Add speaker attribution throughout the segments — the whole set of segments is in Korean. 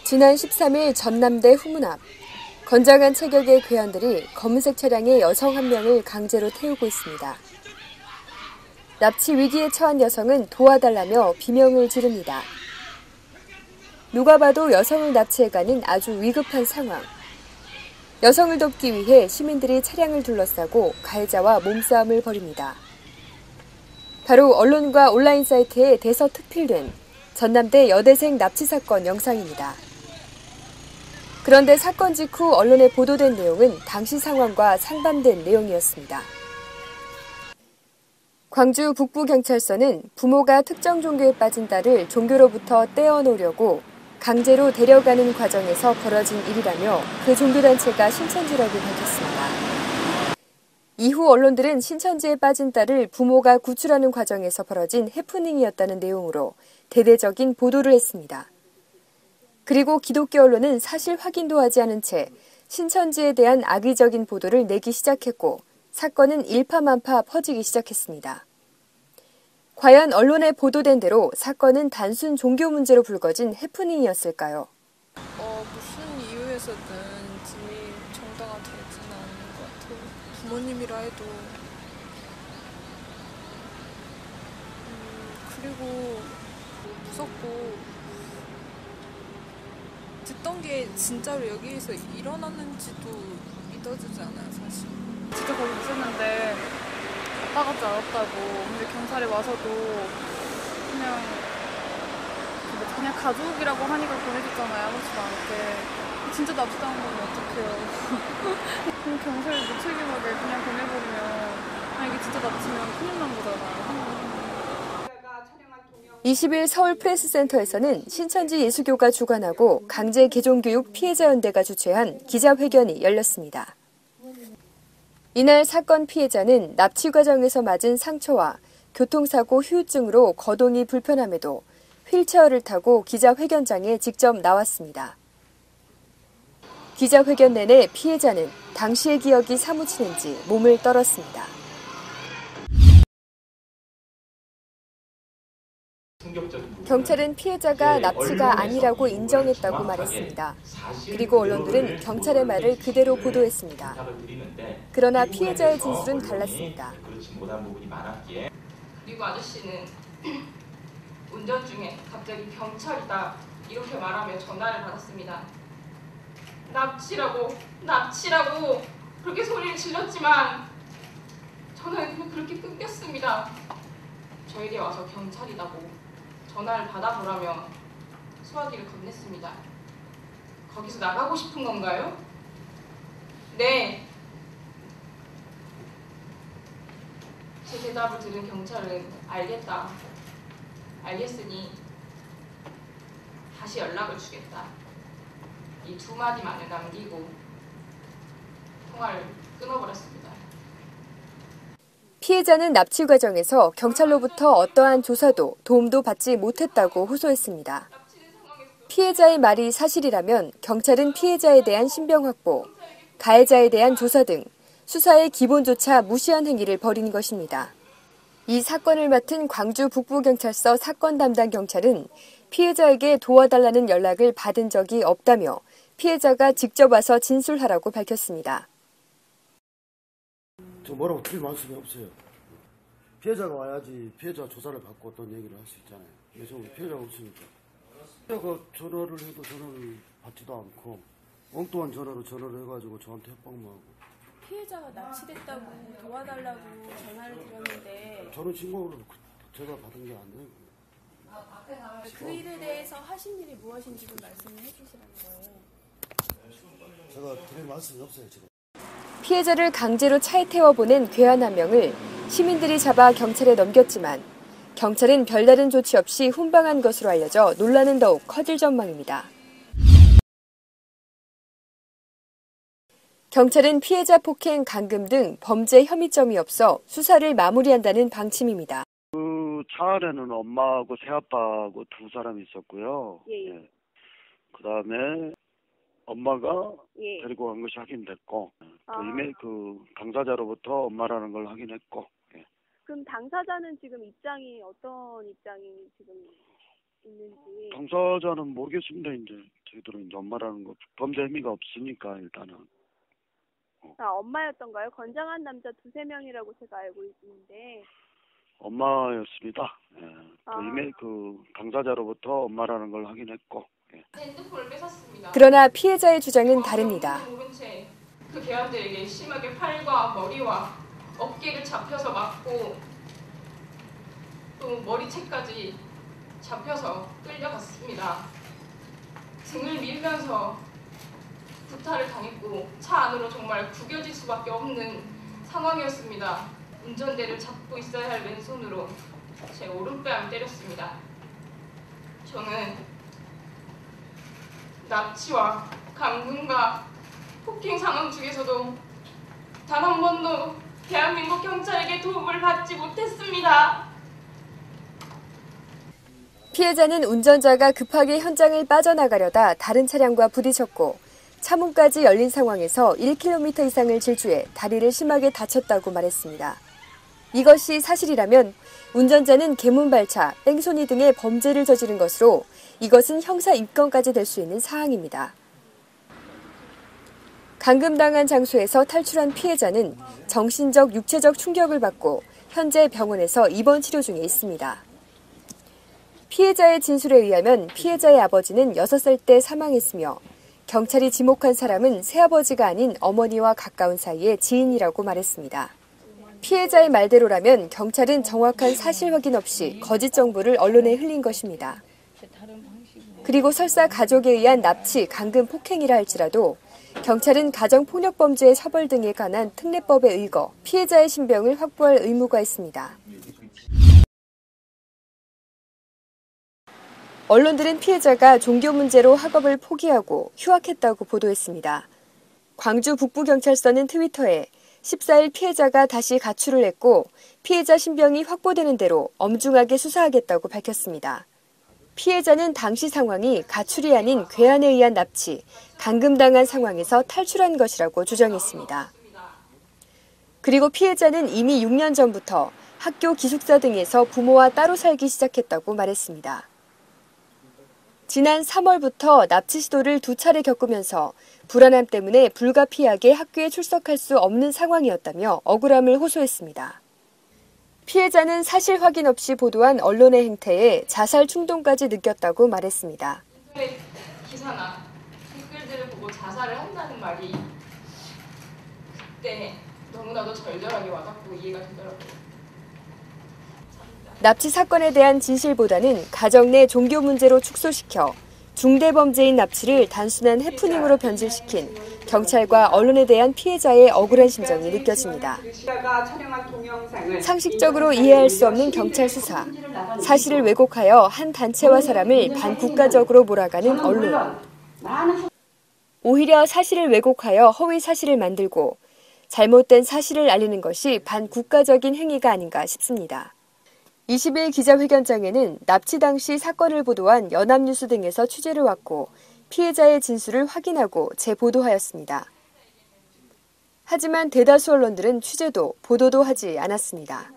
Speaker 1: 지난 13일 전남대 후문 앞, 건장한 체격의 괴한들이 검은색 차량에 여성 한 명을 강제로 태우고 있습니다. 납치 위기에 처한 여성은 도와달라며 비명을 지릅니다. 누가 봐도 여성을 납치해가는 아주 위급한 상황. 여성을 돕기 위해 시민들이 차량을 둘러싸고 가해자와 몸싸움을 벌입니다. 바로 언론과 온라인 사이트에 대서특필된 전남대 여대생 납치 사건 영상입니다. 그런데 사건 직후 언론에 보도된 내용은 당시 상황과 상반된 내용이었습니다. 광주 북부경찰서는 부모가 특정 종교에 빠진 딸을 종교로부터 떼어놓으려고 강제로 데려가는 과정에서 벌어진 일이라며 그 종교단체가 신천지라고 밝혔습니다. 이후 언론들은 신천지에 빠진 딸을 부모가 구출하는 과정에서 벌어진 해프닝이었다는 내용으로 대대적인 보도를 했습니다. 그리고 기독교 언론은 사실 확인도 하지 않은 채 신천지에 대한 악의적인 보도를 내기 시작했고 사건은 일파만파 퍼지기 시작했습니다. 과연 언론에 보도된 대로 사건은 단순 종교 문제로 불거진 해프닝이었을까요?
Speaker 2: 무슨 이유에서든지 정당화 되지는 않는 것 같아요. 부모님이라 해도. 그리고 무섭고 듣던 게 진짜로 여기에서 일어났는지도 믿어지지 않아요, 사실.
Speaker 3: 진짜 거기 있었는데 아빠가 줄 알았다고. 근데 경찰에 와서도 그냥 가족이라고 하니까 보내줬잖아요. 아무렇지도 않게. 진짜 납치당한 거면 어떡해요. 그럼 경찰이 무책임하게 그냥 보내버리면 이게 진짜 납치면 큰일 난 거잖아요.
Speaker 1: 20일 서울프레스센터에서는 신천지 예수교가 주관하고 강제 개종교육 피해자연대가 주최한 기자회견이 열렸습니다. 이날 사건 피해자는 납치 과정에서 맞은 상처와 교통사고 후유증으로 거동이 불편함에도 휠체어를 타고 기자회견장에 직접 나왔습니다. 기자회견 내내 피해자는 당시의 기억이 사무치는지 몸을 떨었습니다. 경찰은 피해자가 납치가 아니라고 인정했다고 말했습니다. 그리고 언론들은 경찰의 말을 그대로 보도했습니다. 그러나 피해자의 진술은 달랐습니다.
Speaker 4: 그리고 아저씨는 운전 중에 갑자기 경찰이다 이렇게 말하며 전화를 받았습니다. 납치라고 그렇게 소리를 질렀지만 전화는 그냥 그렇게 끊겼습니다. 저에게 와서 경찰이라고 전화를 받아보라며 수화기를 건넸습니다. 거기서 나가고 싶은 건가요? 네. 제 대답을 들은 경찰은 알겠다. 알겠으니 다시 연락을 주겠다. 이 두 마디만을 남기고 통화를 끊어버렸습니다.
Speaker 1: 피해자는 납치 과정에서 경찰로부터 어떠한 조사도 도움도 받지 못했다고 호소했습니다. 피해자의 말이 사실이라면 경찰은 피해자에 대한 신병 확보, 가해자에 대한 조사 등 수사의 기본조차 무시한 행위를 벌인 것입니다. 이 사건을 맡은 광주 북부경찰서 사건 담당 경찰은 피해자에게 도와달라는 연락을 받은 적이 없다며 피해자가 직접 와서 진술하라고 밝혔습니다.
Speaker 5: 저 뭐라고 틀릴 말씀이 없어요. 피해자가 와야지 피해자 조사를 받고 어떤 얘기를 할 수 있잖아요. 그래서 피해자가 없으니까. 피해자가 전화를 해도 전화를 받지도 않고 엉뚱한 전화를 해가지고 저한테 협박만 하고.
Speaker 6: 피해자가 납치됐다고 도와달라고 전화를 드렸는데
Speaker 5: 저는 신고를 제가 받은 게 아니에요.
Speaker 6: 그 일에 대해서 하신 일이 무엇인지도 말씀을 해주시라는 거예요.
Speaker 5: 제가 드릴 말씀이 없어요, 지금.
Speaker 1: 피해자를 강제로 차에 태워 보낸 괴한 한 명을 시민들이 잡아 경찰에 넘겼지만 경찰은 별다른 조치 없이 훈방한 것으로 알려져 논란은 더욱 커질 전망입니다. 경찰은 피해자 폭행, 감금 등 범죄 혐의점이 없어 수사를 마무리한다는 방침입니다.
Speaker 7: 그 차 안에는 엄마하고 새아빠하고 두 사람이 있었고요.
Speaker 6: 예.
Speaker 7: 그다음에 엄마가
Speaker 6: 예.
Speaker 7: 데리고 간 것이 확인됐고 이미 그 당사자로부터 엄마라는 걸 확인했고.
Speaker 6: 그럼 당사자는 지금 입장이 어떤 입장이 지금? 있는지.
Speaker 7: 당사자는 모르겠습니다. 이제 저희들은 이제 엄마라는 거 범죄 혐의가 없으니까 일단은.
Speaker 6: 엄마였던가요? 건장한 남자 2-3명이라고 제가 알고 있는데.
Speaker 7: 엄마였습니다. 예. 이미 그 당사자로부터 엄마라는 걸 확인했고. 예.
Speaker 4: 핸드폰을 뺏었습니다.
Speaker 1: 그러나 피해자의 주장은 다릅니다.
Speaker 4: 모른 채 그 괴한들에게 심하게 팔과 머리와 어깨를 잡혀서 맞고 또 머리채까지 잡혀서 끌려갔습니다. 등을 밀면서 구타를 당했고 차 안으로 정말 구겨질 수밖에 없는 상황이었습니다. 운전대를 잡고 있어야 할 왼손으로 제 오른뺨을 때렸습니다. 저는 납치와 감금과 폭행 상황 중에서도 단 한 번도 대한민국 경찰에게 도움을 받지 못했습니다.
Speaker 1: 피해자는 운전자가 급하게 현장을 빠져나가려다 다른 차량과 부딪혔고 차문까지 열린 상황에서 1km 이상을 질주해 다리를 심하게 다쳤다고 말했습니다. 이것이 사실이라면 운전자는 개문발차, 뺑소니 등의 범죄를 저지른 것으로 이것은 형사 입건까지 될 수 있는 사항입니다. 감금당한 장소에서 탈출한 피해자는 정신적, 육체적 충격을 받고 현재 병원에서 입원 치료 중에 있습니다. 피해자의 진술에 의하면 피해자의 아버지는 6살 때 사망했으며 경찰이 지목한 사람은 새아버지가 아닌 어머니와 가까운 사이의 지인이라고 말했습니다. 피해자의 말대로라면 경찰은 정확한 사실 확인 없이 거짓 정보를 언론에 흘린 것입니다. 그리고 설사 가족에 의한 납치, 감금, 폭행이라 할지라도 경찰은 가정폭력범죄의 처벌 등에 관한 특례법에 의거 피해자의 신병을 확보할 의무가 있습니다. 언론들은 피해자가 종교 문제로 학업을 포기하고 휴학했다고 보도했습니다. 광주 북부경찰서는 트위터에 14일 피해자가 다시 가출을 했고 피해자 신병이 확보되는 대로 엄중하게 수사하겠다고 밝혔습니다. 피해자는 당시 상황이 가출이 아닌 괴한에 의한 납치, 감금당한 상황에서 탈출한 것이라고 주장했습니다. 그리고 피해자는 이미 6년 전부터 학교 기숙사 등에서 부모와 따로 살기 시작했다고 말했습니다. 지난 3월부터 납치 시도를 2차례 겪으면서 불안함 때문에 불가피하게 학교에 출석할 수 없는 상황이었다며 억울함을 호소했습니다. 피해자는 사실 확인 없이 보도한 언론의 행태에 자살 충동까지 느꼈다고 말했습니다.
Speaker 4: 기사나 댓글들을 보고 자살을 한다는 말이 그때 너무나도 절절하게 와닿고 이해가 되더라고요.
Speaker 1: 납치 사건에 대한 진실보다는 가정 내 종교 문제로 축소시켜 중대범죄인 납치를 단순한 해프닝으로 변질시킨 경찰과 언론에 대한 피해자의 억울한 심정이 느껴집니다. 상식적으로 이해할 수 없는 경찰 수사, 사실을 왜곡하여 한 단체와 사람을 반국가적으로 몰아가는 언론. 오히려 사실을 왜곡하여 허위 사실을 만들고 잘못된 사실을 알리는 것이 반국가적인 행위가 아닌가 싶습니다. 20일 기자회견장에는 납치 당시 사건을 보도한 연합뉴스 등에서 취재를 왔고 피해자의 진술을 확인하고 재보도하였습니다. 하지만 대다수 언론들은 취재도 보도도 하지 않았습니다.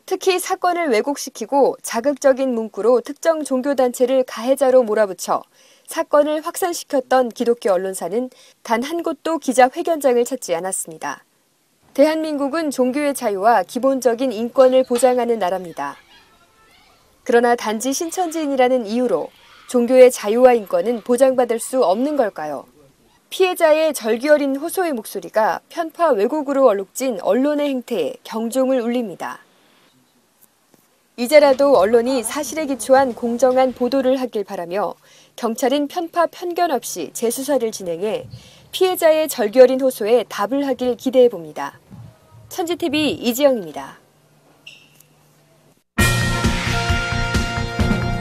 Speaker 1: 특히 사건을 왜곡시키고 자극적인 문구로 특정 종교단체를 가해자로 몰아붙여 사건을 확산시켰던 기독교 언론사는 단 한 곳도 기자회견장을 찾지 않았습니다. 대한민국은 종교의 자유와 기본적인 인권을 보장하는 나라입니다. 그러나 단지 신천지인이라는 이유로 종교의 자유와 인권은 보장받을 수 없는 걸까요? 피해자의 절규 어린 호소의 목소리가 편파 왜곡으로 얼룩진 언론의 행태에 경종을 울립니다. 이제라도 언론이 사실에 기초한 공정한 보도를 하길 바라며 경찰은 편파 편견 없이 재수사를 진행해 피해자의 절규 어린 호소에 답을 하길 기대해 봅니다. 천지TV 이지영입니다.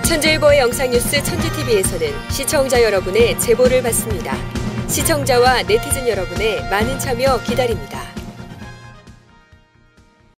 Speaker 1: 천재일보의 영상뉴스 천지TV에서는 시청자 여러분의 제보를 받습니다. 시청자와 네티즌 여러분의 많은 참여 기다립니다.